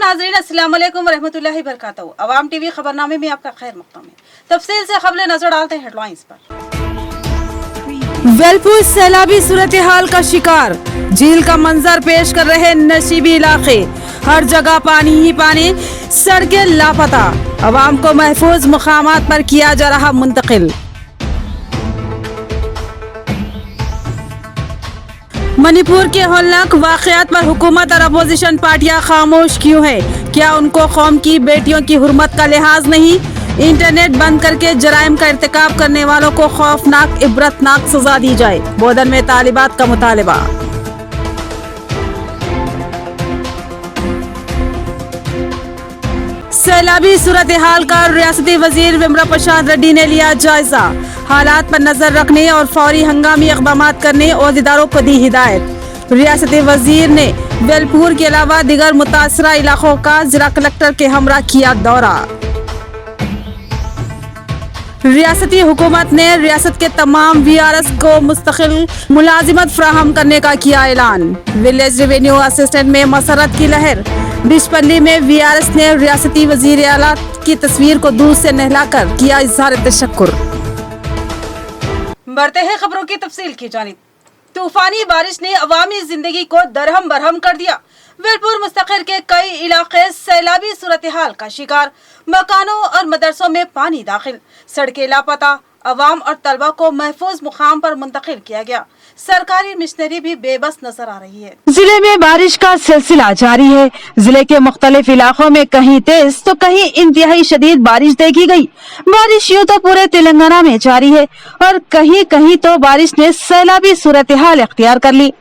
नाज़रीन, अस्सलाम वालेकुम रहमतुल्लाहि बरकातहू। अवाम टीवी खबरनामे में आपका खैर मक़दम है। तफसील से खबरें नजर डालते हैं हेडलाइंस पर। वेलपुर सैलाबी सूरत हाल का शिकार, झील का मंजर पेश कर रहे नशीबी इलाके, हर जगह पानी ही पानी, सड़कें लापता, अवाम को महफूज मुकामात पर किया जा रहा मुंतकिल। मणिपुर के होलनाक वाक़यात पर हुकूमत और अपोजिशन पार्टियां खामोश क्यों है? क्या उनको कौम की बेटियों की हुर्मत का लिहाज नहीं? इंटरनेट बंद करके जराइम का इर्तिकाब करने वालों को खौफनाक इबरतनाक सजा दी जाए, बोधन में तालिबात का मुतालिबा। सैलाबी सूरत हाल का रियासती वजीर विमला प्रसाद रेड्डी ने लिया जायजा, हालात पर नजर रखने और फौरी हंगामी इक़दाम करने ओहदेदारों को दी हिदायत। रियासती वजीर ने वेलपुर के अलावा दिगर मुतासरा इलाकों का जिला कलेक्टर के हमरा किया दौरा। रियासती हुकूमत ने रियासत के तमाम VRS को मुस्तकिल मुलाजिमत फराहम करने का किया ऐलान। विलेज रेवेन्यू असिस्टेंट में मसरत की लहर, बिशपल्ली में VRS ने रियासती वजीर आला की तस्वीर को दूर से नहलाकर किया इजहार तशक्कुर। बढ़ते हैं खबरों की तफसील की जानिब। तूफानी बारिश ने अवामी जिंदगी को दरहम बरहम कर दिया। वेलपुर मुस्तकिल के कई इलाके सैलाबी सूरत हाल का शिकार, मकानों और मदरसों में पानी दाखिल, सड़कें लापता, अवाम और तलबा को महफूज मुकाम पर मुंतकिल किया गया। सरकारी मिशनरी भी बेबस नजर आ रही है। जिले में बारिश का सिलसिला जारी है। जिले के मुख्तलिफ इलाकों में कहीं तेज तो कहीं इंतहाई शदीद बारिश देखी गई। बारिश यूं तो पूरे तेलंगाना में जारी है और कहीं कहीं तो बारिश ने सैलाबी सूरत हाल इख्तियार कर ली।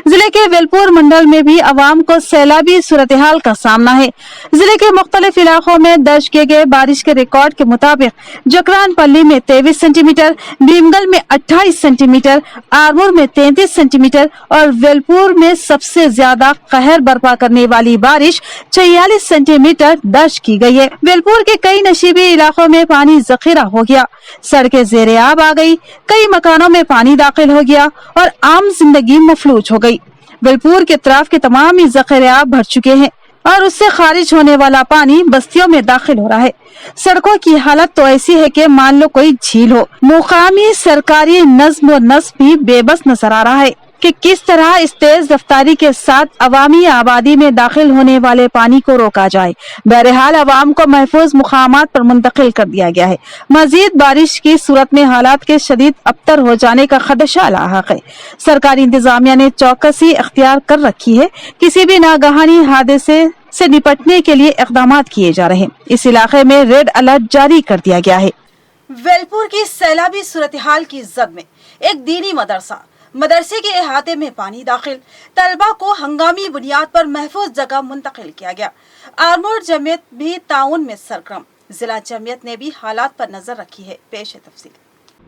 जिले के वेलपुर मंडल में भी अवाम को सैलाबी सूरत हाल का सामना है। जिले के मुख्तलिफ इलाकों में दर्ज किए गए बारिश के रिकॉर्ड के मुताबिक जकरानपल्ली में 23 सेंटीमीटर, भीमगल में 28 सेंटीमीटर, आरमूर में 33 सेंटीमीटर और वेलपुर में सबसे ज्यादा कहर बर्पा करने वाली बारिश 46 सेंटीमीटर दर्ज की गई है। वेलपुर के कई नशीबी इलाकों में पानी जखीरा हो गया, सड़कें ज़ेरे आब आ गई, कई मकानों में पानी दाखिल हो गया और आम जिंदगी मफलूज हो गई। वेलपुर के अतराफ के तमाम ही ज़ख़ीरे आब भर चुके हैं और उससे खारिज होने वाला पानी बस्तियों में दाखिल हो रहा है। सड़कों की हालत तो ऐसी है कि मान लो कोई झील हो। मुकामी सरकारी नज़्म व नस्ब भी बेबस नजर आ रहा है कि किस तरह इस तेज रफ्तारी के साथ अवामी आबादी में दाखिल होने वाले पानी को रोका जाए। बहरहाल अवाम को महफूज मुकामात पर मुंतकिल कर दिया गया है। मजीद बारिश की सूरत में हालात के शदीद अबतर हो जाने का खदशा लाहक है। सरकारी इंतजामिया ने चौकसी अख्तियार कर रखी है। किसी भी नागहानी हादसे से निपटने के लिए इक़दाम किए जा रहे हैं। इस इलाके में रेड अलर्ट जारी कर दिया गया है। वेलपुर की सैलाबी सूरत हाल की जद में एक दीनी मदरसे के अहाते में पानी दाखिल, तलबा को हंगामी बुनियाद पर महफूज जगह मुंतकिल किया गया। आरमूर जमीयत भी ताउन में सरगर्म, जिला जमीयत ने भी हालात पर नजर रखी है। पेश है तफसील।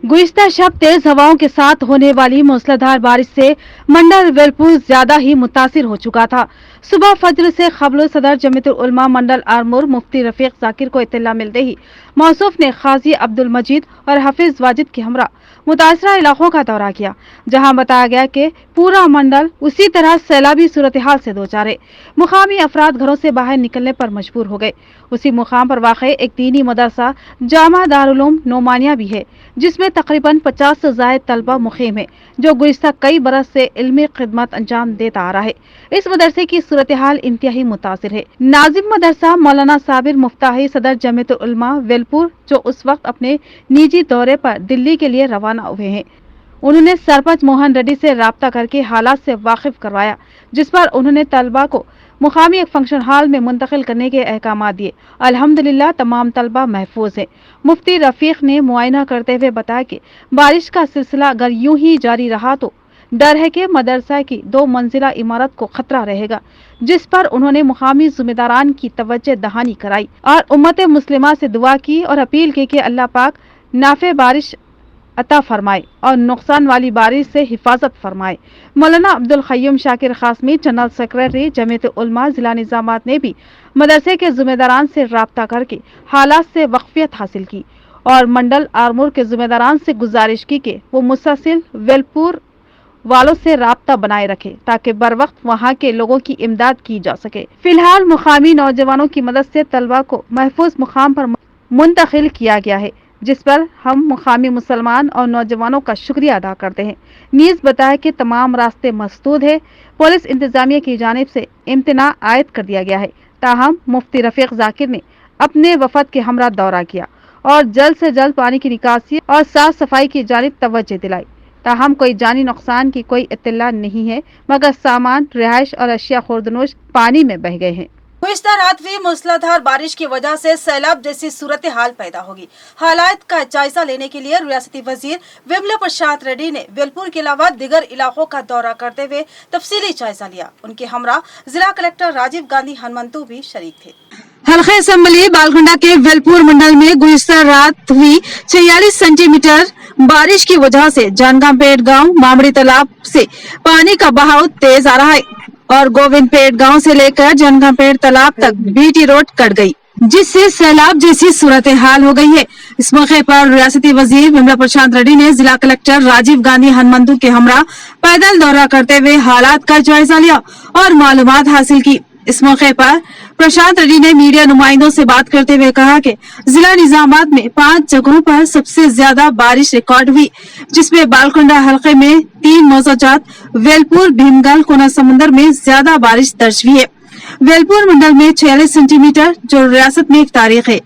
गुज़िश्ता शब तेज हवाओं के साथ होने वाली मूसलाधार बारिश से मंडल वेलपुर ज्यादा ही मुतासिर हो चुका था। सुबह फज्र से खबल सदर जमीयतुल उलमा मंडल आरमूर मुफ्ती रफीक जाकिर को इत्तला मिलते ही मौसूफ ने काजी अब्दुल मजीद और हाफिज वाजिद के हमरा मुतासरा इलाकों का दौरा किया, जहां बताया गया कि पूरा मंडल उसी तरह सैलाबी सूरत हाल से दो चारे। मुकामी अफराद घरों से बाहर निकलने पर मजबूर हो गए। उसी मुकाम पर वाक़ एक दीनी मदरसा जामा दारुल नोमानिया भी है, जिसमें तकरीबन 50 से ज़ायद तलबा मुक़ीम है, जो गुज़िश्ता कई बरस से इल्मी खिदमत अंजाम देता आ रहा है। इस मदरसे की सूरत हाल इंतहाई मुतासिर है। नाजिम मदरसा मौलाना साबिर मुफ्ताही सदर जमीयतुल उलमा वेलपुर, जो उस वक्त अपने निजी दौरे पर दिल्ली के लिए रवाना हुए हैं, उन्होंने सरपंच मोहन रेड्डी से राब्ता करके हालात से वाकिफ करवाया, जिस पर उन्होंने तलबा को मुकामी एक फंक्शन हॉल में मुंतकिल करने के अहकाम दिए। अल्हम्दुलिल्लाह तमाम तलबा महफूज हैं। मुफ्ती रफीक ने मुआयना करते हुए बताया कि बारिश का सिलसिला अगर यूं ही जारी रहा तो डर है कि मदरसा की 2 मंजिला इमारत को खतरा रहेगा, जिस पर उन्होंने मुकामी जिम्मेदारान की तवज्जो दहानी कराई और उम्मत मुस्लिमा से दुआ की और अपील की कि अल्लाह पाक नाफे बारिश अता फरमाए और नुकसान वाली बारिश से हिफाजत फरमाए। मौलाना अब्दुल खय्यूम शाकिर खासमी जनरल सेक्रेटरी जमीयत उलमा जिला निजामात ने भी मदरसे के जिम्मेदारान से राब्ता करके हालात से वाकफियत हासिल की और मंडल आरमूर के जिम्मेदारान से गुजारिश की कि वो मुसलसिल वेलपुर वालों से राब्ता बनाए रखे ताकि बर वक्त वहाँ के लोगों की इमदाद की जा सके। फिलहाल मुकामी नौजवानों की मदद से तलबा को महफूज मुकाम पर मुंतकिल किया गया है, जिस पर हम मुकामी मुसलमान और नौजवानों का शुक्रिया अदा करते हैं। नीज बताया कि तमाम रास्ते मसदूद है। पुलिस इंतजामिया की जानिब से इम्तना आयद कर दिया गया है। ताहम मुफ्ती रफीक जाकिर ने अपने वफद के हमरा दौरा किया और जल्द से जल्द पानी की निकासी और साफ सफाई की जानिब तवज्जो दिलाई। ताहम कोई जानी नुकसान की कोई इत्तला नहीं है, मगर सामान, रिहाइश और अशिया खुर्दनोश पानी में बह गए हैं। गुज़िश्ता रात हुई मूसलाधार बारिश की वजह से सैलाब जैसी सूरत हाल पैदा होगी। हालात का जायजा लेने के लिए रियासती वजीर विमला प्रसाद रेड्डी ने वेलपुर के अलावा दिगर इलाकों का दौरा करते हुए तफसीली जायजा लिया। उनके हमरा जिला कलेक्टर राजीव गांधी हनुमंतु भी शरीक थे। हल्के असम्बली बालकुंडा के वेलपुर मंडल में गुज़िश्ता रात हुई 46 सेंटीमीटर बारिश की वजह से जानगामपेट गांव मामड़ी तालाब से पानी का बहाव तेज आ रहा है और गोविंदपेट गांव से लेकर जानगामपेट तालाब तक बीटी रोड कट गई, जिससे सैलाब जैसी सूरत हाल हो गई है। इस मौके पर रियासती वजीर विमला प्रसाद रेड्डी ने जिला कलेक्टर राजीव गांधी हनुमंतु के हमरा पैदल दौरा करते हुए हालात का जायजा लिया और मालूमात हासिल की। इस मौके पर प्रसाद रेड्डी ने मीडिया नुमाइंदों से बात करते हुए कहा कि जिला निजामाबाद में 5 जगहों पर सबसे ज्यादा बारिश रिकॉर्ड हुई, जिसमें बालकुंडा हल्के में 3 मौजाजात, वेलपुर, भीमगल, कोना समुंदर में ज्यादा बारिश दर्ज हुई है। वेलपुर मंडल में 46 सेंटीमीटर, जो रियासत में एक तारीख है।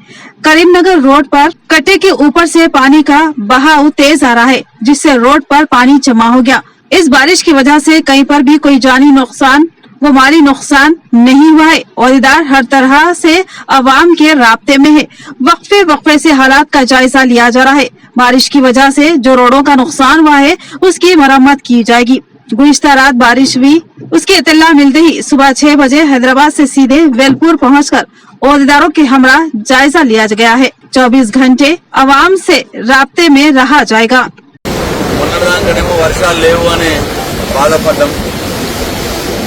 करीमनगर रोड पर कटे के ऊपर से पानी का बहाव तेज आ रहा है, जिससे रोड पर पानी जमा हो गया। इस बारिश की वजह से कहीं पर भी कोई जानी नुकसान वो माली नुकसान नहीं हुआ है। औहदेदार हर तरह से अवाम के राब्ते में है। वक्फे वक्फे से हालात का जायजा लिया जा रहा है। बारिश की वजह से जो रोडों का नुकसान हुआ है उसकी मरम्मत की जाएगी। गुज़िश्ता रात बारिश हुई, उसकी इत्तला मिलते ही सुबह 6 बजे हैदराबाद से सीधे वेलपुर पहुंचकर औहदेदारों के हमरा जायजा लिया गया है। 24 घंटे अवाम से राब्ते में रहा जाएगा।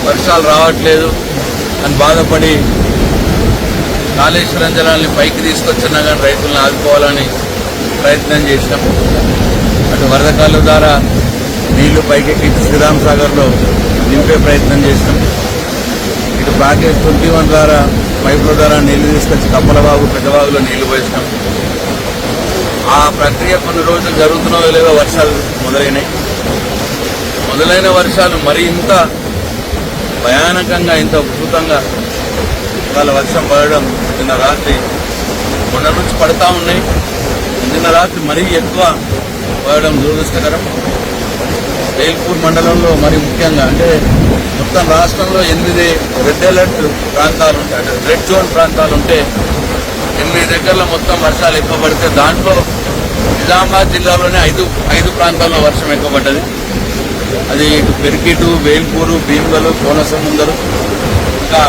వర్షాలు రావట్లేదు అని బాధపడి కాళేశ్వరం జలాన్ని పైకి తీసుకొచ్చినా కానీ రైతులను ఆదుకోవాలని ప్రయత్నం చేశాం. అటు వరదకాల ద్వారా నీళ్లు పైకెక్కించి శ్రీరామ్ సాగర్లో నింపే ప్రయత్నం చేశాం. ఇటు ప్యాకేజ్ 21 ద్వారా పైపుల ద్వారా నీళ్లు తీసుకొచ్చి కప్పలవాగు, పెద్దవాగులో నీళ్లు పోసినాం. ఆ ప్రక్రియ కొన్ని రోజులు జరుగుతున్నదో లేదో వర్షాలు మొదలైన వర్షాలు మరి ఇంత భయానకంగా, ఇంత ఉధృతంగా వాళ్ళ వర్షం పడడం నిన్న రాత్రి మొన్న నుంచి పడతా ఉన్నాయి. నిన్న రాత్రి మరీ ఎక్కువ పడడం దురదృష్టకరం. వేల్పూర్ మండలంలో మరి ముఖ్యంగా అంటే మొత్తం రాష్ట్రంలో 8 రెడ్ అలర్ట్ ప్రాంతాలు ఉంటాయి, అంటే రెడ్ జోన్ ప్రాంతాలు ఉంటే 8 దగ్గరలో మొత్తం వర్షాలు ఎక్కువ పడితే దాంట్లో నిజామాబాద్ జిల్లాలోనే 5 ప్రాంతాల్లో వర్షం ఎక్కువ పడ్డది. అది ఇటు పెరికిటు, వేల్పూరు, భీమగలు, కోనసముందరు, ఇంకా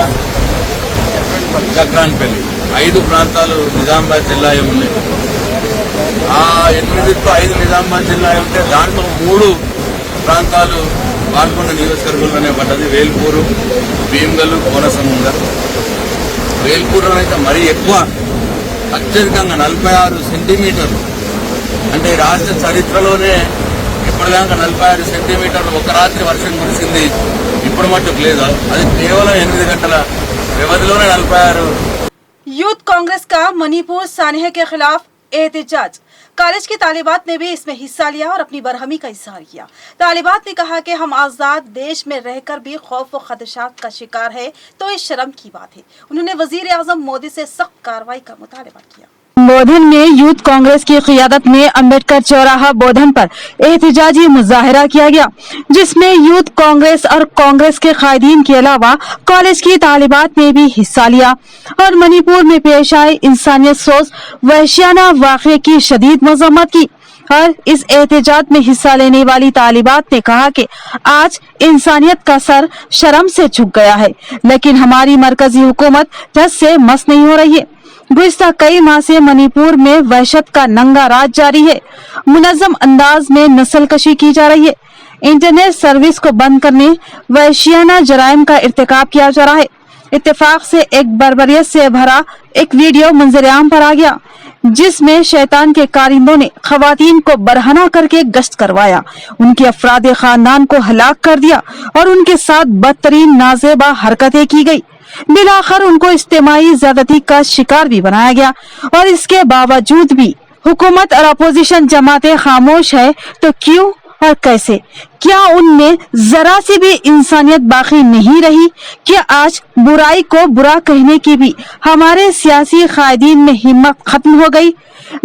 చక్రాన్పల్లి 5 ప్రాంతాలు నిజామాబాద్ జిల్లా ఉన్నాయి. ఆ 8తో 5 నిజామాబాద్ జిల్లా ఉంటే దాంట్లో 3 ప్రాంతాలు బాల్కొండ నియోజకవర్గంలోనే పడ్డది. వేల్పూరు, భీమగలు, కోనసముందరు. వేల్పూరులో అయితే మరీ ఎక్కువ, అత్యధికంగా 46 సెంటీమీటర్లు, అంటే రాష్ట్ర చరిత్రలోనే ఇప్పటిదాకా 46 సెంటీమీటర్లు ఒక రాత్రి వర్షం కురిసింది ఇప్పుడు మట్టుకు లేదు. అది కేవలం 8 గంటల వ్యవధిలోనే 46. यूथ कांग्रेस का मणिपुर सानिया के खिलाफ एहतजाज। कॉलेज की तालिबात ने भी इसमें हिस्सा लिया और अपनी बरहमी का इजहार किया। तालिबात ने कहा कि हम आज़ाद देश में रहकर भी खौफ व खदशात का शिकार है, तो ये शर्म की बात है। उन्होंने वजीर आज़म मोदी से सख्त कार्रवाई का मुतालबा किया। बोधन में यूथ कांग्रेस की क़ियादत में अम्बेडकर चौराहा बोधन पर एहतजाजी मुजाहरा किया गया, जिसमें यूथ कांग्रेस और कांग्रेस के कायदीन के अलावा कॉलेज की तालिबात ने भी हिस्सा लिया और मणिपुर में पेश आए इंसानियत सोच वहशियाना वाक़े की शदीद मज़म्मत की। और इस एहतजाज में हिस्सा लेने वाली तालिबात ने कहा कि आज इंसानियत का सर शर्म से झुक गया है, लेकिन हमारी मरकजी हुकूमत झट से मस नहीं हो रही है। गुज़िश्ता कई माह से मणिपुर में वहशत का नंगा राज जारी है। मुनज़्ज़म अंदाज में नस्लकशी की जा रही है। इंटरनेट सर्विस को बंद करने, वहशियाना जराइम का इर्तिकाब किया जा रहा है। इत्तेफाक से एक बर्बरियत से भरा एक वीडियो मंजर आम पर आ गया। जिसमें शैतान के कारिंदों ने खवातीन को बरहना करके गश्त करवाया, उनके अफराद खानदान को हलाक कर दिया और उनके साथ बदतरीन नाजेबा हरकतें की गई। बिलाखिर उनको इज्तिमाई ज्यादती का शिकार भी बनाया गया और इसके बावजूद भी हुकूमत और अपोजिशन जमातें खामोश है तो क्यों और कैसे? क्या उनमें जरा सी भी इंसानियत बाकी नहीं रही? क्या आज बुराई को बुरा कहने की भी हमारे सियासी कायदीन में हिम्मत खत्म हो गई?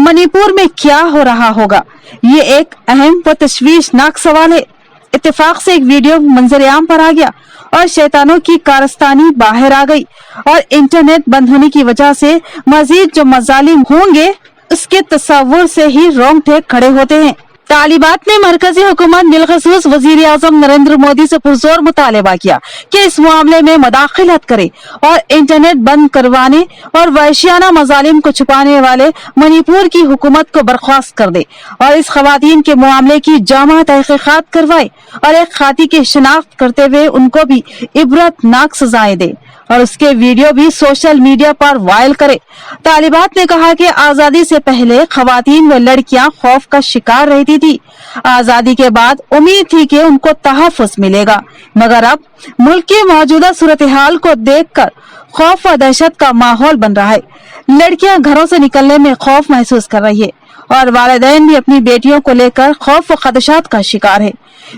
मणिपुर में क्या हो रहा होगा? ये एक अहम व तशवीशनाक सवाल है। इत्तेफाक से एक वीडियो मंजर-ए-आम पर आ गया और शैतानों की कारस्तानी बाहर आ गई और इंटरनेट बंद होने की वजह से मजीद जो मजालिम होंगे उसके तस्वुर से ही रोंगटे खड़े होते हैं। तालिबात ने मरकजी हुकूमत बिलखसूस वजीर आजम नरेंद्र मोदी से पुरजोर मुतालबा किया कि इस मामले में मदाखिलत करे और इंटरनेट बंद करवाने और वहशियाना मजालिम को छुपाने वाले मणिपुर की हुकूमत को बर्खास्त कर दे और इस खवातीन के मामले की जामा तहकीकात करवाए और एक खाती की शिनाख्त करते हुए उनको भी इबरतनाक सजाएं दे और उसके वीडियो भी सोशल मीडिया पर वायरल करे। तालिबात ने कहा कि आजादी से पहले खवातीन व लड़कियां खौफ का शिकार रहती थी। आजादी के बाद उम्मीद थी कि उनको तहफ़्फ़ुज़ मिलेगा, मगर अब मुल्क की मौजूदा सूरत हाल को देखकर खौफ व दहशत का माहौल बन रहा है। लड़कियां घरों से निकलने में खौफ महसूस कर रही है और वालिदैन भी अपनी बेटियों को लेकर खौफ व खदशात का शिकार है।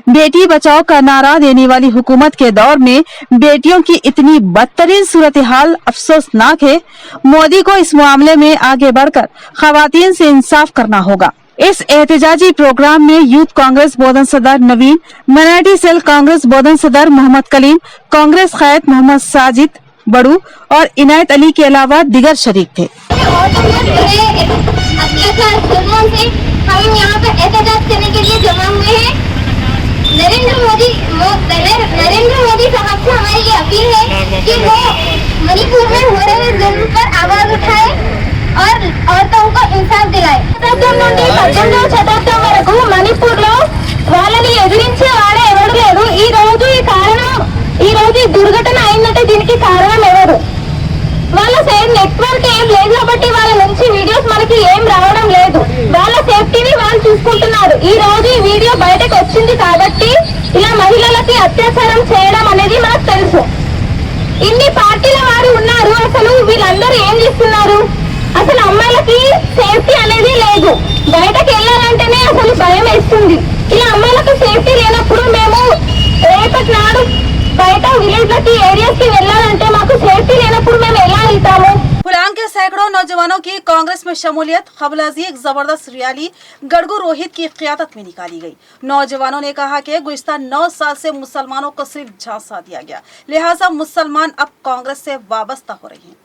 बेटी बचाओ का नारा देने वाली हुकूमत के दौर में बेटियों की इतनी बदतरीन सूरत हाल अफसोसनाक है। मोदी को इस मामले में आगे बढ़कर खवातीन से इंसाफ करना होगा। इस एहतजाजी प्रोग्राम में यूथ कांग्रेस बोधन सदर नवीन, माइनॉरिटी सेल कांग्रेस बोधन सदर मोहम्मद कलीम, कांग्रेस कायद मोहम्मद साजिद बड़ू और इनायत अली के अलावा दिगर शरीक थे। हम यहाँ पर एहतजाज करने के लिए जमा हुए हैं। नरेंद्र मोदी साहब से हमारी ये अपील है कि वो मणिपुर में हो रहे जुल्म पर आवाज उठाए और औरतों को इंसाफ दिलाए। శతాబ్దం నుండి 18వ శతాబ్దం వరకు మణిపూర్లో వాళ్ళని ఎదిరించే వాడే ఎవరు లేరు। ఈ రోజు ఈ దుర్ఘటన అయిందంటే దీనికి కారణం ఎవరు? వాళ్ళ సైడ్ నెట్వర్క్ ఏం లేదు కాబట్టి వాళ్ళ నుంచి వీడియోస్ మనకి ఏం రావడం లేదు। వాళ్ళ సేఫ్టీని వాళ్ళు చూసుకుంటున్నారు। ఈ రోజు ఈ వీడియో బయటకు వచ్చింది కాబట్టి ఇలా మహిళలకి అత్యాచారం చేయడం అనేది మనకు తెలుసు। ఇన్ని పార్టీల వారు ఉన్నారు, అసలు వీళ్ళందరూ ఏం చేస్తున్నారు? అసలు అమ్మాయిలకి సేఫ్టీ అనేది లేదు। బయటకు వెళ్ళాలంటేనే అసలు భయం వేస్తుంది। ఇలా అమ్మాయిలకు సేఫ్టీ లేనప్పుడు మేము రేపటి నాడు బయట విలేజ్లకి ఏరియాస్ కి వెళ్ళాలంటే మాకు సేఫ్టీ లేనప్పుడు మేము ఎలా వెళ్తాము? फुलांग के सैकड़ों नौजवानों की कांग्रेस में शमूलियत खबलाजी एक जबरदस्त रैली गड़गू रोहित की क़ियादत में निकाली गई। नौजवानों ने कहा कि गुज़िश्ता 9 साल से मुसलमानों को सिर्फ झांसा दिया गया, लिहाजा मुसलमान अब कांग्रेस से वाबस्ता हो रहे हैं।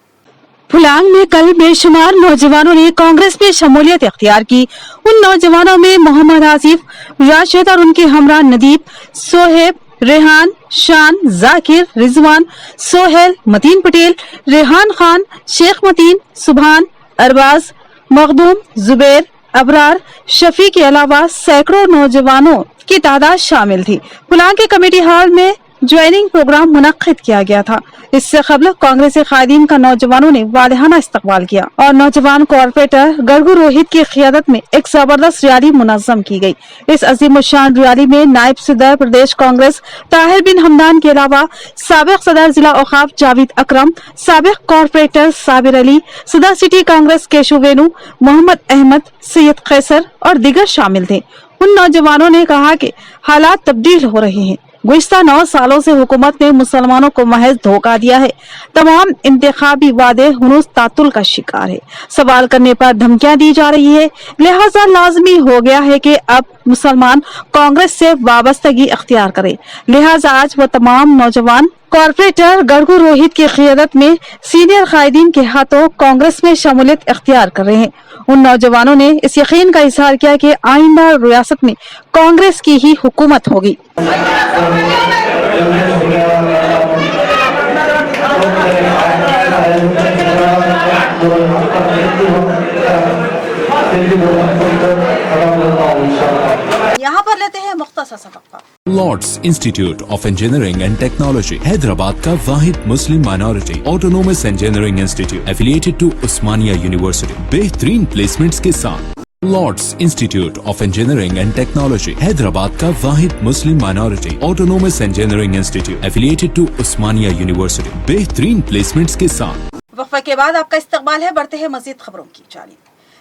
फुलांग में कल बेशुमार नौजवानों ने कांग्रेस में शमूलियत इख्तियार की। उन नौजवानों में मोहम्मद आसिफ, राशिद और उनके हमरा नदीब, सोहेब, रेहान, शान, जाकिर, रिजवान, सोहेल, मतीन पटेल, रेहान खान, शेख मतीन, सुभान, अरबाज, मखदूम, जुबैर, अबरार, शफी के अलावा सैकड़ों नौजवानों की तादाद शामिल थी। फुलांग के कमेटी हॉल में ज्वाइनिंग प्रोग्राम मुनक्किद किया गया था। इससे कबल कांग्रेस कायदीन का नौजवानों ने वालिहाना इस्तकबाल किया और नौजवान कॉर्पोरेटर गड़गू रोहित की क़ियादत में एक जबरदस्त रैली मुनज़्ज़म की गई। इस अजीम शान रैली में नायब सदर प्रदेश कांग्रेस ताहिर बिन हमदान के अलावा साबिक सदर जिला औकाफ जावेद अकरम, साबिक कॉर्पोरेटर साबिर अली, सदर सिटी कांग्रेस केशव वेणु, मोहम्मद अहमद, सैयद कैसर और दिगर शामिल थे। उन नौजवानों ने कहा कि हालात तब्दील हो रहे हैं। गुज़िश्ता 9 सालों से हुकूमत ने मुसलमानों को महज धोखा दिया है। तमाम इंतखाबी वादे हुनूस तातुल का शिकार है। सवाल करने पर धमकियां दी जा रही है। लिहाजा लाजमी हो गया है कि अब मुसलमान कांग्रेस से वाबस्तगी अख्तियार करें। लिहाजा आज वो तमाम नौजवान कॉर्पोरेटर गड़गू रोहित की क़ियादत में सीनियर कायदीन के हाथों कांग्रेस में शमूलियत इख्तियार कर रहे हैं। उन नौजवानों ने इस यकीन का इजहार किया कि आइंदा रियासत में कांग्रेस की ही हुकूमत होगी। यहाँ पर लेते हैं मुख्तसर छोटा सा वक्फा। Lords Institute of Engineering and Technology Hyderabad का वाहिद मुस्लिम minority autonomous engineering institute affiliated to Osmania university बेहतरीन प्लेसमेंट्स के साथ। Lords Institute of Engineering and Technology Hyderabad का वाहिद मुस्लिम minority autonomous engineering institute affiliated to Osmania university बेहतरीन प्लेसमेंट्स के साथ। वक्फे के बाद आपका इस्तकबाल है, बढ़ते हैं मजीद खबरों की जानिब।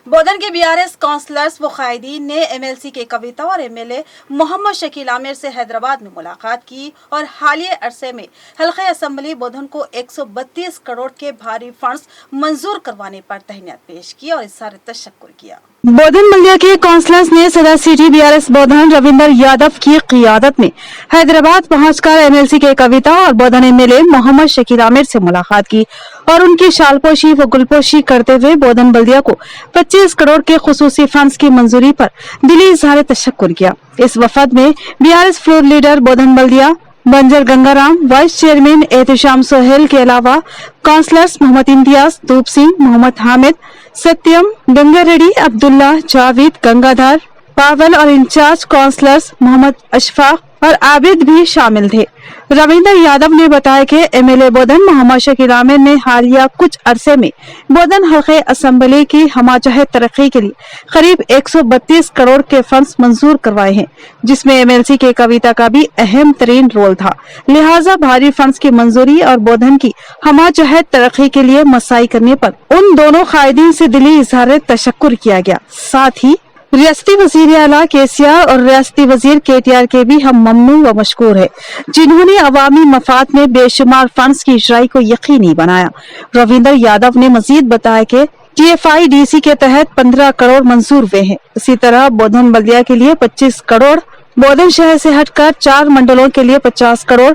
बोधन के बीआरएस काउंसलर्स व कायदीन ने एमएलसी के कविता और एमएलए मोहम्मद शकील आमिर से हैदराबाद में मुलाकात की और हालिया अरसे में हल्के असम्बली बोधन को 132 करोड़ के भारी फंड्स मंजूर करवाने पर तहनीत पेश की और इज़हार तशक्कुर किया। बोधन बल्दिया के काउंसलर्स ने सदर सिटी बीआरएस बोधन रविंदर यादव की क़ियादत में हैदराबाद पहुंचकर एमएलसी के कविता और बोधन एमएलए मोहम्मद शकील आमिर से मुलाकात की और उनकी शालपोशी व गुलपोशी करते हुए बोधन बल्दिया को 25 करोड़ के खुसूसी फंड्स की मंजूरी पर दिली इज़हार तशक्कुर किया। इस वफद में बीआरएस फ्लोर लीडर बोधन बल्दिया बंजर गंगाराम, वाइस चेयरमैन एहतशाम सोहेल के अलावा काउंसलर्स मोहम्मद इम्तियाज, धूप सिंह, मोहम्मद हामिद, सत्यम, गंगा रेड्डी, अब्दुल्ला, जावेद, गंगाधर, पावल और इंचार्ज काउंसलर्स मोहम्मद अशफाक और आबिद भी शामिल थे। रविंदर यादव ने बताया कि एमएलए बोधन मोहम्मद शकील आमिर ने हालिया कुछ अरसे में बोधन हल्के असम्बली की हमाजहत तरक्की के लिए करीब 132 करोड़ के फंड्स मंजूर करवाए हैं, जिसमें एमएलसी के कविता का भी अहम तरीन रोल था। लिहाजा भारी फंड्स की मंजूरी और बोधन की हमाजहत तरक्की के लिए मसाई करने पर उन दोनों कायदीन से दिली इज़हार तशक्कुर किया गया। साथ ही रियासती वज़ीर आला केसीआर और रियासती वज़ीर केटीआर के भी हम ममनून व मशकूर है, जिन्होंने अवामी मफाद में बेशुमार फंड्स की इजराई को यकीनी बनाया। रविंदर यादव ने मजीद बताया कि TFIDC के तहत 15 करोड़ मंजूर हुए हैं। इसी तरह बोधन बल्दिया के लिए 25 करोड़, बोधन शहर से हटकर 4 मंडलों के लिए 50 करोड़,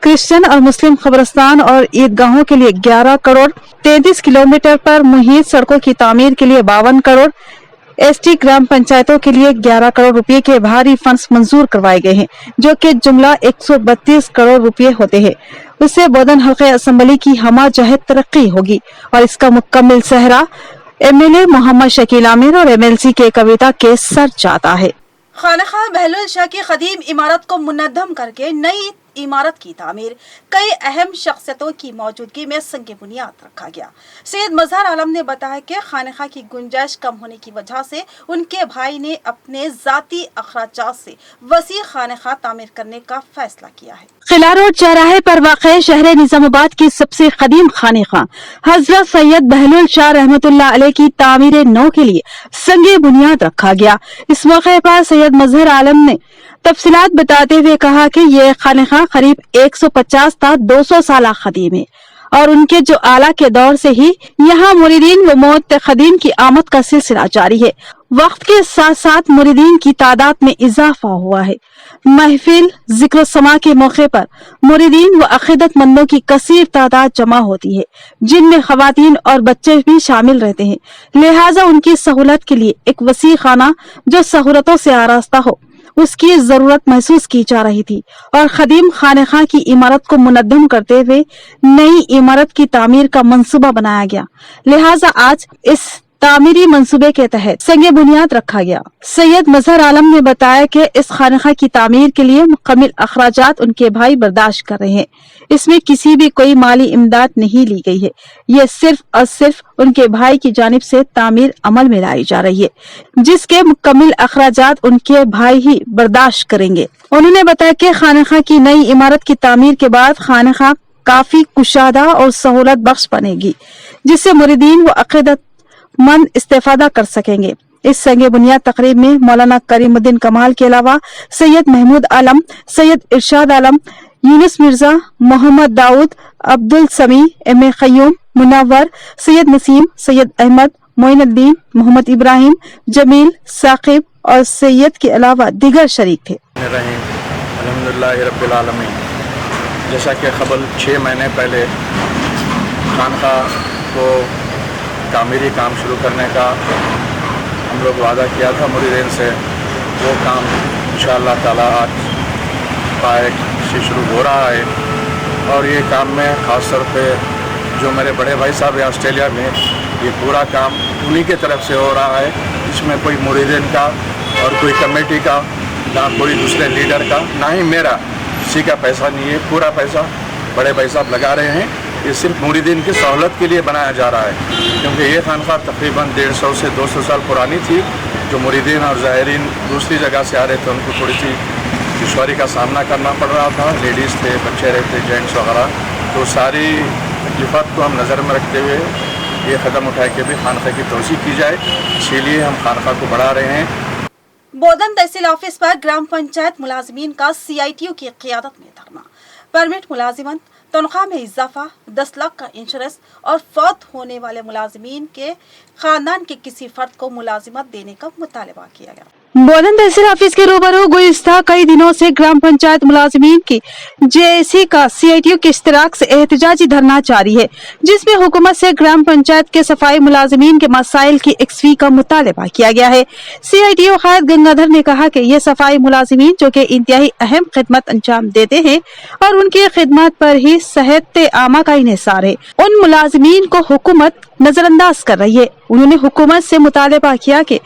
क्रिश्चियन और मुस्लिम कब्रिस्तान और ईदगाहों के लिए 11 करोड़, 33 किलोमीटर पर मुहित सड़कों की तामीर के लिए 52 करोड़, ST ग्राम पंचायतों के लिए 11 करोड़ रुपए के भारी फंड्स मंजूर करवाए गए हैं, जो कि जुमला 132 करोड़ रुपए होते हैं। उससे बोधन हल्के असम्बली की हमाजहत तरक्की होगी और इसका मुकम्मल सहरा एमएलए मोहम्मद शकील आमिर और एमएलसी के कविता के सर जाता है। खानखा बहलुल शाह की कदीम इमारत को मुनद्दम करके नई इमारत की तामीर कई अहम शख्सियतों की मौजूदगी में संग बुनियाद रखा गया। सैयद मजहर आलम ने बताया कि खानखा की गुंजाइश कम होने की वजह से उनके भाई ने अपने जाती अखराजात से वसी खानखा तामीर करने का फैसला किया है। किला रोड चौराहे पर वाक़े शहर निजामाबाद की सबसे कदीम खानखा हजरत सैयद बहलुल शाह रहमतुल्लाह अलैह की तामीर नौ के लिए संग बुनियाद रखा गया। इस मौके पर सैयद मजहर आलम ने तफसीलात बताते हुए कहा कि ये खानखा करीब 150 था 200 साल कदीम है और उनके जो आला के दौर से ही यहाँ मुरीदीन व मोत खदीम की आमद का सिलसिला जारी है। वक्त के साथ साथ मुरीदीन की तादाद में इजाफा हुआ है। महफिल जिक्र समा के मौके पर मुरीदीन व अकीदतमंदों की कसीर तादाद जमा होती है, जिनमें खवातीन और बच्चे भी शामिल रहते हैं। लिहाजा उनकी सहूलत के लिए एक वसी खाना जो सहूलतों से आरास्ता हो उसकी जरूरत महसूस की जा रही थी और खदीम खानखा की इमारत को मुनद्दम करते हुए नई इमारत की तामीर का मंसूबा बनाया गया। लिहाजा आज इस तामीरी मंसूबे के तहत संग बुनियाद रखा गया। सैयद मजहर आलम ने बताया कि इस खानखा की तामीर के लिए मुकम्मल अखराजात उनके भाई बर्दाश्त कर रहे हैं। इसमें किसी भी कोई माली इमदाद नहीं ली गई है। ये सिर्फ और सिर्फ उनके भाई की जानिब से तामीर अमल में लाई जा रही है, जिसके मुकम्मल अखराजात उनके भाई ही बर्दाश्त करेंगे। उन्होंने बताया कि खानखा की नई इमारत की तामीर के बाद खानखा काफी कुशादा और सहूलत बख्श बनेगी, जिससे मुरीदीन व अकीदत मन इस्तेफादा कर सकेंगे। इस संग बुनियाद तकरीब में मौलाना करीमुद्दीन कमाल के अलावा सैयद महमूद आलम, सैयद इरशाद आलम, यूनुस मिर्जा, मोहम्मद दाऊद, अब्दुल समी, एम ए खयूम, मुनव्वर, सैयद नसीम, सैयद अहमद, मोइनुद्दीन, मोहम्मद इब्राहिम, जमील, साकिब और सैयद के अलावा दीगर शरीक थे। अल्हम्दुलिल्लाह रब्बिल आलमीन। जैसा कि कबल 6 महीने पहले खानका को तामीरी काम शुरू करने का हम लोग वादा किया था मुरीदीन से, वो काम इंशाअल्लाह ताला आज पाएक से शुरू हो रहा है। और ये काम में ख़ास तौर पे जो मेरे बड़े भाई साहब हैं ऑस्ट्रेलिया में, ये पूरा काम उन्हीं के तरफ से हो रहा है। इसमें कोई मुरीदीन का और कोई कमेटी का ना कोई दूसरे लीडर का, ना ही मेरा, किसी का पैसा नहीं है। पूरा पैसा बड़े भाई साहब लगा रहे हैं। ये सिर्फ मुरीदीन की सहूलत के लिए बनाया जा रहा है, क्योंकि ये खानका तकरीबन 150 से 200 साल पुरानी थी। जो मुरीदीन और ज़ायरीन दूसरी जगह से आ रहे थे उनको थोड़ी सी दुश्वारी का सामना करना पड़ रहा था। लेडीज़ थे, बच्चे रहते, जेंट्स वगैरह, तो सारी तकलीफ़ात को हम नज़र में रखते हुए ये कदम उठाए कि भी खानका की तोसी की जाए, इसीलिए हम खानका को बढ़ा रहे हैं। बोधन तहसील ऑफिस पर ग्राम पंचायत मुलाजिमीन का CITU की क़ियादत में धरना। परमिट मुलाजिमत, तनख्वाह में इजाफा, 10 लाख का इंश्योरेंस और फौत होने वाले मुलाजिमीन के खानदान के किसी फर्द को मुलाजिमत देने का मुतालबा किया गया। बोधन तहसील ऑफिस के रूबरू गुज़िश्ता कई दिनों से ग्राम पंचायत मुलाजिमीन की JAC का CITU के इश्तिराक से एहतजाजी धरना जारी है, जिसमें हुकूमत से ग्राम पंचायत के सफाई मुलाजिमीन के मसाइल की एक्सवी का मुतालबा किया गया है। CITU कायद गंगाधर ने कहा कि ये सफाई मुलाजिमीन जो कि इंतहाई अहम खिदमत अंजाम देते हैं और उनकी खिदमत पर ही सेहत आमा का इन्हिसार है, उन मुलाजिमीन को हुकूमत नजरअंदाज कर रही है। उन्होंने हुकूमत से मुतालबा किया कि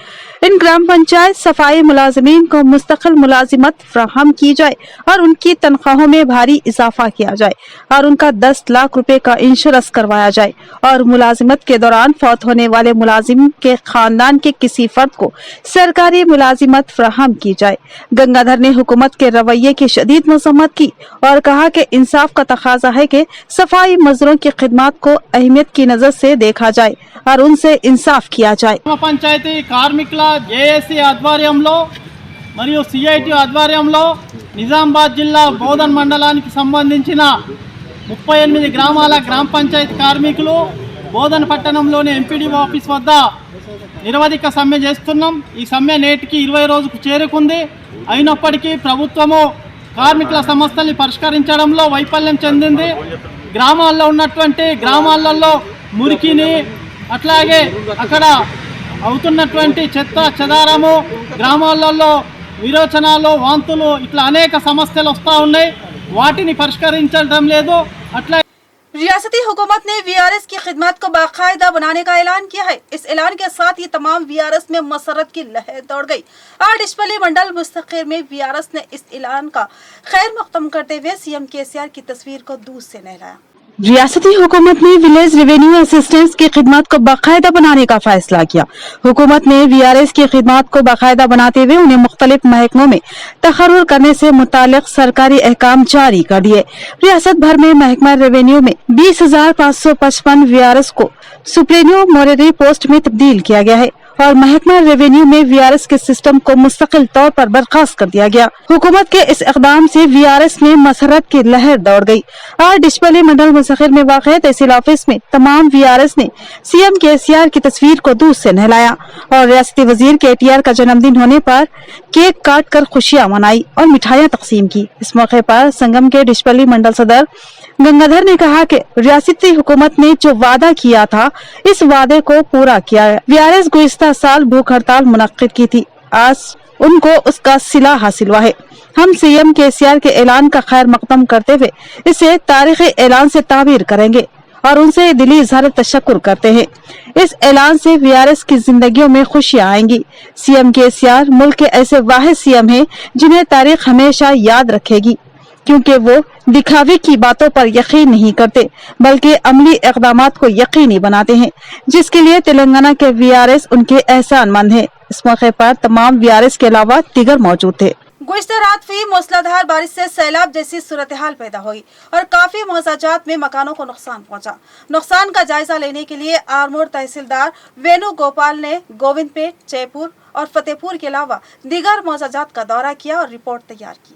इन ग्राम पंचायत सफाई मुलाजिमीन को मुस्तकिल मुलाजिमत फराहम की जाए और उनकी तनख्वाहों में भारी इजाफा किया जाए और उनका 10 लाख रुपए का इंश्योरेंस करवाया जाए और मुलाजिमत के दौरान फौत होने वाले मुलाजिम के खानदान के किसी फर्द को सरकारी मुलाजिमत फराहम की जाए। गंगाधर ने हुकूमत के रवैये की शदीद मजम्मत की और कहा कि इंसाफ का तकाजा है कि सफाई मजदूरों की खिदमत को अहमियत की नजर से देखा जाए और उनसे इंसाफ किया जाए। పంచాయతీ కార్మికుల JAC ఆధ్వర్యంలో మరియు CITU ఆధ్వర్యంలో నిజామాబాద్ జిల్లా బోధన్ మండలానికి సంబంధించిన 38 గ్రామాల గ్రామ పంచాయతీ కార్మికులు బోధన్ పట్టణంలోని MPDO ఆఫీస్ వద్ద నిరవధిక సమ్మె చేస్తున్నాం। ఈ సమ్మె నేటికి 20 రోజుకు చేరుకుంది। అయినప్పటికీ ప్రభుత్వము కార్మికుల సమస్యల్ని పరిష్కరించడంలో వైఫల్యం చెందింది। గ్రామాలలో మురికిని అట్లాగే అక్కడ అవుతున్నటువంటి చెత్త చెదారము, గ్రామాలలో విరోచనాలు, వాంతులు, ఇట్లా అనేక సమస్యలు వస్తూ ఉన్నాయి। వాటిని పరిష్కరించడం లేదు। అట్లా रियासती हुकूमत ने VRS की खिदमत को बाकायदा बनाने का ऐलान किया है। इस ऐलान के साथ ही तमाम VRS में मसरत की लहर दौड़ गई। डिशपल्ली मंडल मुस्तखिर में VRS ने इस ऐलान का खैर मकदम करते हुए CM KCR की तस्वीर को दूध से नहलाया। रियासती हुकूमत ने विलेज रेवेन्यू असिस्टेंस की खिदमत को बाकायदा बनाने का फैसला किया। हुकूमत ने VRS की खिदमत को बाकायदा बनाते हुए उन्हें मुख्तलिफ महकमों में तकर्रुर करने से मुतालिक सरकारी अहकाम जारी कर दिए। रियासत भर में महकमा रेवेन्यू में 20,555 VRS को सुप्रीनुमरेटरी पोस्ट में तब्दील किया गया है और महकमा रेवेन्यू में VRS के सिस्टम को मुस्तकिल तौर पर बर्खास्त कर दिया गया। हुकूमत के इस इक़दाम से VRS में मसरत की लहर दौड़ गई। डिशपल्ली मंडल मुस्तखिर में वाक़ तहसील ऑफिस में तमाम VRS ने CM KCR की तस्वीर को दूध से नहलाया और रियासती वजीर KTR का जन्मदिन होने पर केक काट कर खुशियाँ मनाई और मिठाइयाँ तकसीम की। इस मौके पर संगम के डिशपल्ली मंडल सदर गंगाधर ने कहा कि रियासती हुकूमत ने जो वादा किया था इस वादे को पूरा किया है। VRS गुज़िश्ता साल भूख हड़ताल मुनक्किद की थी, आज उनको उसका सिला हासिल हुआ है। हम CM KCR के ऐलान का खैर मकदम करते हुए इसे तारीखी ऐलान से ताबीर करेंगे और उनसे दिली इजहार तशक्कुर करते हैं। इस ऐलान से VRS की जिंदगियों में खुशियाँ आएंगी। CM KCR मुल्क के ऐसे वाहिद CM हैं जिन्हें तारीख हमेशा याद रखेगी, क्योंकि वो दिखावे की बातों पर यकीन नहीं करते बल्कि अमली इक़दामात को यकीनी बनाते हैं, जिसके लिए तेलंगाना के VRS उनके एहसानमंद हैं। इस मौके पर तमाम VRS के अलावा दीगर मौजूद थे। गुज़िश्ता रात हुई मूसलाधार बारिश से सैलाब जैसी सूरत हाल पैदा हुई और काफी मौजाजात में मकानों को नुकसान पहुंचा। नुकसान का जायजा लेने के लिए आरमूर तहसीलदार वेणु गोपाल ने गोविंदपेट, जयपुर और फतेहपुर के अलावा दीगर मौजाजात का दौरा किया और रिपोर्ट तैयार की।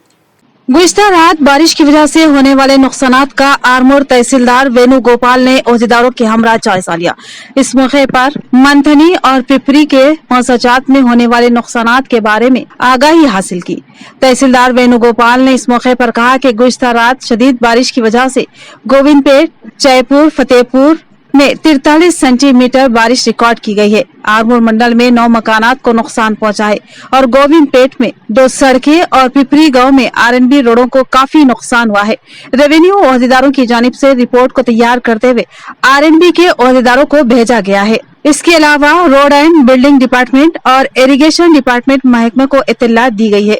गुज़िश्ता रात बारिश की वजह से होने वाले नुकसानात का आरमूर तहसीलदार वेणु गोपाल ने ओहदेदारों के हमरा जायजा लिया। इस मौके पर मंथनी और पिपरी के मौजाजात में होने वाले नुकसानात के बारे में आगाही हासिल की। तहसीलदार वेणु गोपाल ने इस मौके पर कहा कि गुज़िश्ता रात शदीद बारिश की वजह से गोविंदपेट, जयपुर, फतेहपुर में 43 सेंटीमीटर बारिश रिकॉर्ड की गई है। आरमूर मंडल में 9 मकानात को नुकसान पहुंचा है और गोविंदपेट में 2 सड़कें और पिपरी गांव में RNB रोडों को काफी नुकसान हुआ है। रेवेन्यू ओहदेदारों की जानिब से रिपोर्ट को तैयार करते हुए RNB के ओहदेदारों को भेजा गया है। इसके अलावा रोड एंड बिल्डिंग डिपार्टमेंट और इरिगेशन डिपार्टमेंट महकमे को इत्तला दी गई है।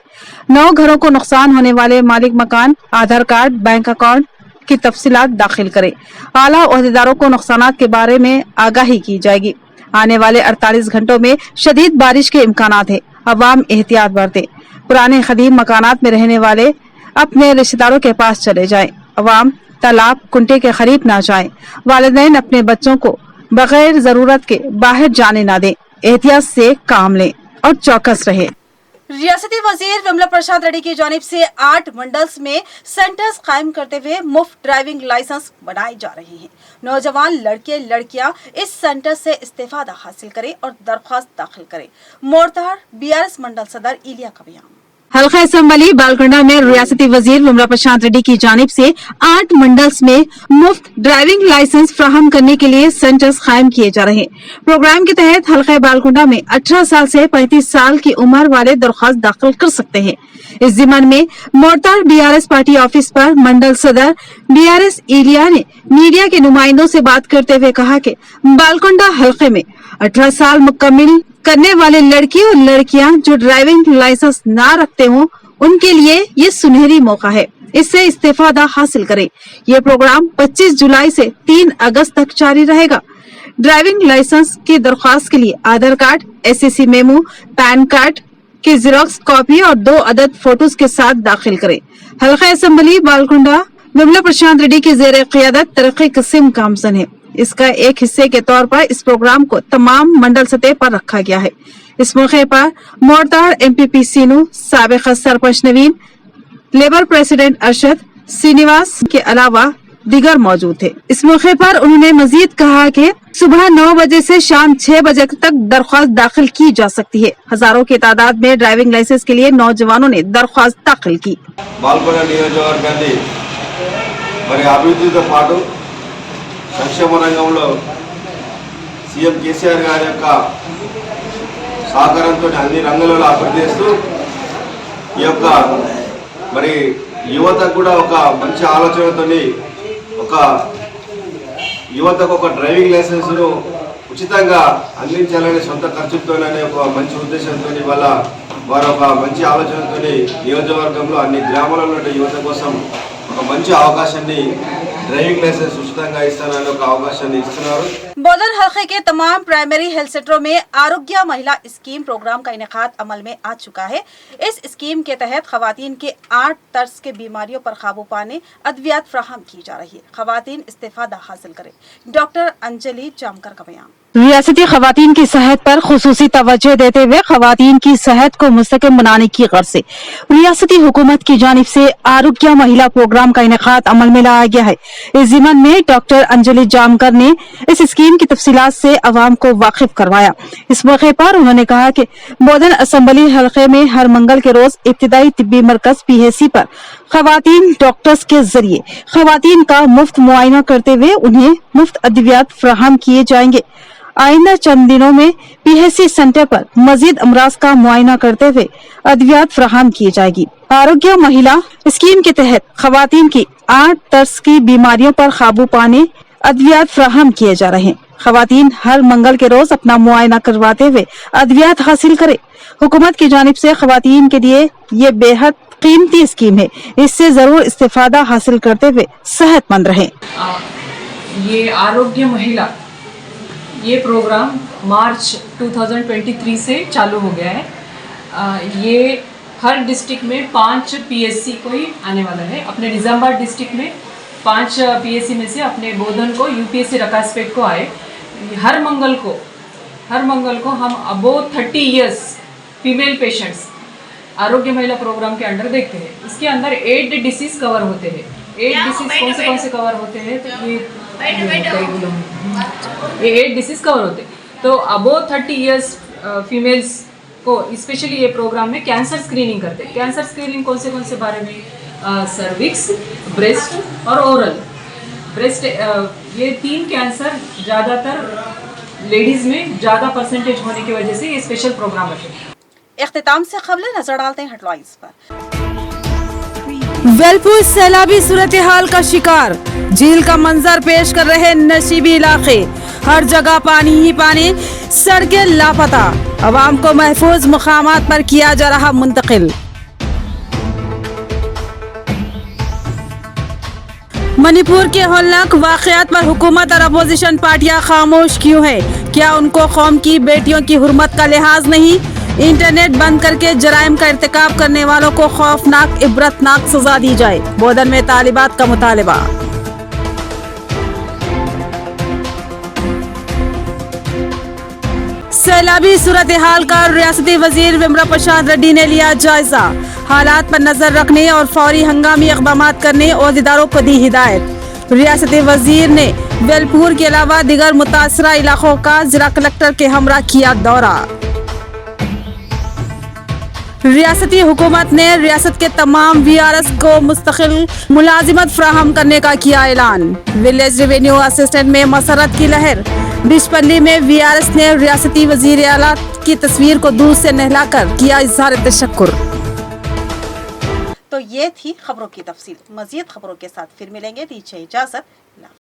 9 घरों को नुकसान होने वाले मालिक मकान आधार कार्ड बैंक अकाउंट की तफसीलात दाखिल करें। आला ओहदेदारों को नुकसानात के बारे में आगाही की जाएगी। आने वाले 48 घंटों में शदीद बारिश के इम्कानात है। अवाम एहतियात बरतें। पुराने खदीम मकानात में रहने वाले अपने रिश्तेदारों के पास चले जाएं। अवाम तालाब कुंटे के करीब ना जाएं। वालिदैन अपने बच्चों को बगैर जरूरत के बाहर जाने ना दें। एहतियात से काम लें और चौकस रहें। रियासती वजीर विमला प्रसाद रेड्डी की जानिब से 8 मंडल्स में सेंटर्स कायम करते हुए मुफ्त ड्राइविंग लाइसेंस बनाए जा रहे हैं। नौजवान लड़के लड़कियां इस सेंटर से इस्तेफादा हासिल करें और दरख्वास्त दाखिल करें। मोरतार BRS मंडल सदर इलिया का बयान। हल्का असम्बली बालकुंडा में रियासती वजीर विमला प्रसाद रेड्डी की जानिब से 8 मंडल्स में मुफ्त ड्राइविंग लाइसेंस फराहम करने के लिए सेंटर्स कायम किए जा रहे हैं। प्रोग्राम के तहत हल्का बालकुंडा में 18 साल से 35 साल की उम्र वाले दरख्वास्त दाखिल कर सकते हैं। इस जिम्मन में मोरतार BRS पार्टी ऑफिस पर मंडल सदर BRS इलिया ने मीडिया के नुमाइंदों से बात करते हुए कहा कि बालकुंडा हल्के में 18 साल मुकम्मिल करने वाले लड़के और लड़कियां जो ड्राइविंग लाइसेंस ना रखते हों उनके लिए ये सुनहरी मौका है। इससे इस्तेफादा हासिल करें। ये प्रोग्राम 25 जुलाई से 3 अगस्त तक जारी रहेगा। ड्राइविंग लाइसेंस की दरख्वास्त के लिए Aadhaar card, SSC memo, PAN card की जेरॉक्स कॉपी और 2 अदद फोटोज के साथ दाखिल करें। हल्का असम्बली बालकुंडा विमला प्रसाद रेड्डी की जेर क़ियादत तरक्की किस्म कामजन है। इसका एक हिस्से के तौर पर इस प्रोग्राम को तमाम मंडल सतह पर रखा गया है। इस मौके पर मोरतार MPP सीनू, साबिक सरपंच नवीन, लेबर प्रेसिडेंट अरशद श्रीनिवास के अलावा दीगर मौजूद थे। इस मौके पर उन्होंने मजीद कहा कि सुबह 9 बजे से शाम 6 बजे तक दरख्वास्त दाखिल की जा सकती है। हजारों की तादाद में ड्राइविंग लाइसेंस के लिए नौजवानों ने दरख्वास्त दाखिल की। బాల్కొండ నియోజకవర్గాన్ని మరి అభివృద్ధితో పాటు సంక్షేమ రంగంలో సీఎం కేసీఆర్ గారి యొక్క సహకారంతో అన్ని రంగాలలో అభివృద్ధి చేస్తూ ఈ యొక్క మరి యువతకు కూడా ఒక మంచి ఆలోచనతోని ఒక యువతకు ఒక డ్రైవింగ్ లైసెన్స్ను ఉచితంగా అందించాలనే సొంత ఖర్చుతోనే ఒక మంచి ఉద్దేశంతో ఇవాళ వారు ఒక మంచి ఆలోచనతో నియోజకవర్గంలో అన్ని గ్రామాలలో యువత కోసం ఒక మంచి అవకాశాన్ని ड्राइविंग लाइसेंस उचिతంగా ఇస్తానని ఒక అవకాశాన్ని ఇస్తున్నారు। बोधन हल्के के तमाम प्राइमरी हेल्थ सेंटरों में आरोग्य महिला स्कीम प्रोग्राम का इनेकाद अमल में आ चुका है। इस स्कीम के तहत खवातीन के 8 तर्ज के बीमारियों पर काबू पाने अद्वियात फ्राहम की जा रही है। खवातीन इस्तेफादा हासिल करें। डॉक्टर अंजलि जामकर का बयान। रियासती खवातीन की सेहत पर खुसूसी तवज्जो देते हुए खवातीन की सेहत को मुस्तकिम बनाने की गर्ज से रियासती हुकूमत की जानिब से आरोग्य महिला प्रोग्राम का इनेकाद अमल में लाया गया है। इस जिम्मन में डॉक्टर अंजलि जामकर ने इस स्कीम की तफसीलात से अवाम को वाकिफ करवाया। इस मौके पर उन्होंने कहा कि बोधन असम्बली हल्के में हर मंगल के रोज इब्तिदाई तिब्बी मरकज PHC पर खवातीन डॉक्टर्स के जरिए खवातीन का मुफ्त मुआयना करते हुए उन्हें मुफ्त अद्वियात फ्राहम किए जाएंगे। आइंदा चंद दिनों में PHC सेंटर पर मजीद अमराज का मुआयना करते हुए अद्वियात फ्राहम की जाएगी। आरोग्य महिला स्कीम के तहत खवातीन की 8 तर्ज की बीमारियों पर काबू पाने अद्वियात फ्राहम किए जा रहे हैं। खवातीन हर मंगल के रोज अपना मुआयना करवाते हुए अद्वियात हासिल करें। हुकूमत की जानिब से खवातीन के लिए ये बेहद कीमती स्कीम है। इससे जरूर इस्तेफादा हासिल करते हुए सेहतमंद रहें। ये आरोग्य महिला ये प्रोग्राम मार्च 2023 से चालू हो गया है। ये हर डिस्ट्रिक्ट में 5 PHC को ही आने वाला है। अपने निज़ामाबाद डिस्ट्रिक्ट में 5 PHC में से अपने बोधन को UPSC रकासपेट को आए। हर मंगल को हम अबोव 30 इयर्स फीमेल पेशेंट्स आरोग्य महिला प्रोग्राम के अंडर देखते हैं। इसके अंदर 8 डिसीज़ कवर होते हैं। 8 डिसीज़ कौन से कवर होते हैं? तो ये 8 डिसीज़ कवर होते हैं। तो अबोव 30 इयर्स फीमेल्स को स्पेशली ये प्रोग्राम में कैंसर स्क्रीनिंग करते हैं। कैंसर स्क्रीनिंग कौन से बारे में? सर्विक्स, ब्रेस्ट और ओरल। ब्रेस्ट ये 3 कैंसर ज़्यादातर लेडीज़ में ज़्यादा परसेंटेज होने की वजह से ये स्पेशल प्रोग्राम है। इख्तिताम से खबरें नजर डालते हैं हेडलाइंस पर। वेलपुर सैलाबी सूरत हाल का शिकार, झील का मंजर पेश कर रहे नशीबी इलाके, हर जगह पानी ही पानी, सड़कें लापता, अवाम को महफूज मुकामात पर किया जा रहा मुंतकिल। मणिपुर के हौलनाक वाक़यात पर हुकूमत और अपोजिशन पार्टियां खामोश क्यों है? क्या उनको कौम की बेटियों की हुर्मत का लिहाज नहीं? इंटरनेट बंद करके जराइम का इर्तिकाब करने वालों को खौफनाक इबरतनाक सजा दी जाए, बोधन में तालिबात का मुतालबा। सैलाबी सूरत हाल का रियासती वजीर विमला प्रसाद रेड्डी ने लिया जायजा, हालात पर नजर रखने और फौरी हंगामी इक़दाम करने ओहदेदारों को दी हिदायत। रियासती वजीर ने वेलपुर के अलावा दिगर मुतासरा इलाकों का जिला कलेक्टर के हमरा किया दौरा। रियासती हुकूमत ने रियासत के तमाम VRS को मुस्तकिल मुलाजिमत फराहम करने का किया ऐलान। विलेज रेवेन्यू असिस्टेंट में मसरत की लहर, बिशपल्ली में VRS ने रियासती वजीर आला की तस्वीर को दूर से नहलाकर किया इजहार तशक्कुर। तो ये थी खबरों की तफसील। मजीद खबरों के साथ फिर मिलेंगे, दीजिए इजाजत।